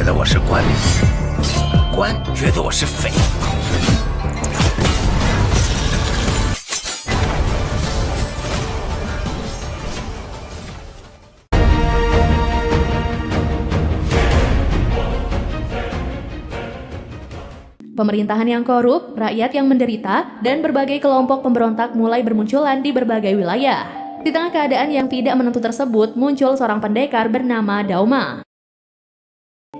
得我是官，官觉得我是匪。Pemerintahan yang korup, rakyat yang menderita, dan berbagai kelompok pemberontak mulai bermunculan di berbagai wilayah. Di tengah keadaan yang tidak menentu tersebut, muncul seorang pendekar bernama Dauma.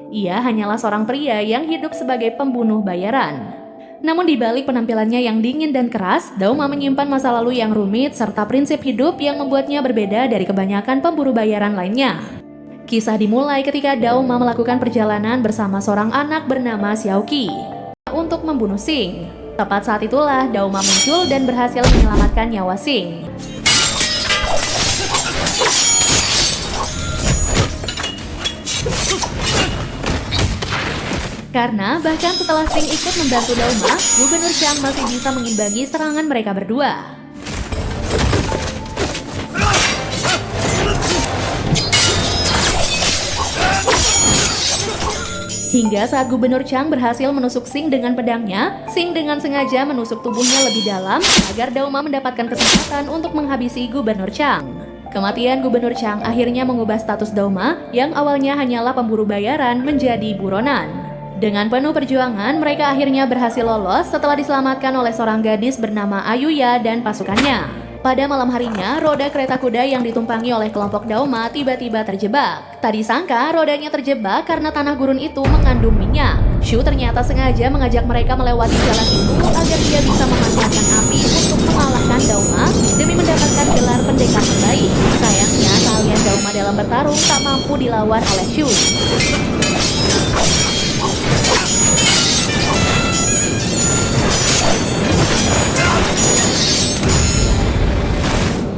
Ia hanyalah seorang pria yang hidup sebagai pembunuh bayaran. Namun di balik penampilannya yang dingin dan keras, Dauma menyimpan masa lalu yang rumit serta prinsip hidup yang membuatnya berbeda dari kebanyakan pemburu bayaran lainnya. Kisah dimulai ketika Dauma melakukan perjalanan bersama seorang anak bernama Xiaoqi untuk membunuh Xing. Tepat saat itulah Dauma muncul dan berhasil menyelamatkan nyawa Xing. Karena bahkan setelah Xing ikut membantu Dauma, Gubernur Chang masih bisa mengimbangi serangan mereka berdua. Hingga saat Gubernur Chang berhasil menusuk Xing dengan pedangnya, Xing dengan sengaja menusuk tubuhnya lebih dalam agar Dauma mendapatkan kesempatan untuk menghabisi Gubernur Chang. Kematian Gubernur Chang akhirnya mengubah status Dauma yang awalnya hanyalah pemburu bayaran menjadi buronan. Dengan penuh perjuangan, mereka akhirnya berhasil lolos setelah diselamatkan oleh seorang gadis bernama Ayuya dan pasukannya. Pada malam harinya, roda kereta kuda yang ditumpangi oleh kelompok Dauma tiba-tiba terjebak. Tak disangka, rodanya terjebak karena tanah gurun itu mengandung minyak. Shu ternyata sengaja mengajak mereka melewati jalan itu agar dia bisa memancarkan api untuk mengalahkan Dauma demi mendapatkan gelar pendekar terbaik. Sayangnya, keahlian Dauma dalam bertarung tak mampu dilawan oleh Shu.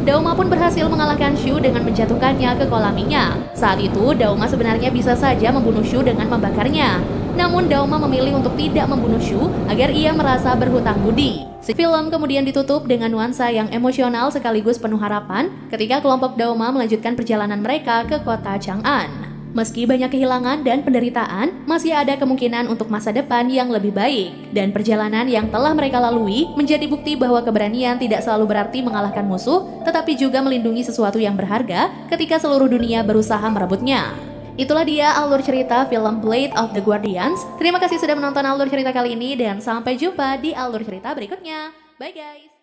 Dauma pun berhasil mengalahkan Shu dengan menjatuhkannya ke kolam minyak. Saat itu, Dauma sebenarnya bisa saja membunuh Shu dengan membakarnya. Namun Dauma memilih untuk tidak membunuh Shu agar ia merasa berhutang budi. Film kemudian ditutup dengan nuansa yang emosional sekaligus penuh harapan ketika kelompok Dauma melanjutkan perjalanan mereka ke kota Chang'an. Meski banyak kehilangan dan penderitaan, masih ada kemungkinan untuk masa depan yang lebih baik. Dan perjalanan yang telah mereka lalui menjadi bukti bahwa keberanian tidak selalu berarti mengalahkan musuh, tetapi juga melindungi sesuatu yang berharga ketika seluruh dunia berusaha merebutnya. Itulah dia alur cerita film Blade of the Guardians. Terima kasih sudah menonton alur cerita kali ini dan sampai jumpa di alur cerita berikutnya. Bye guys!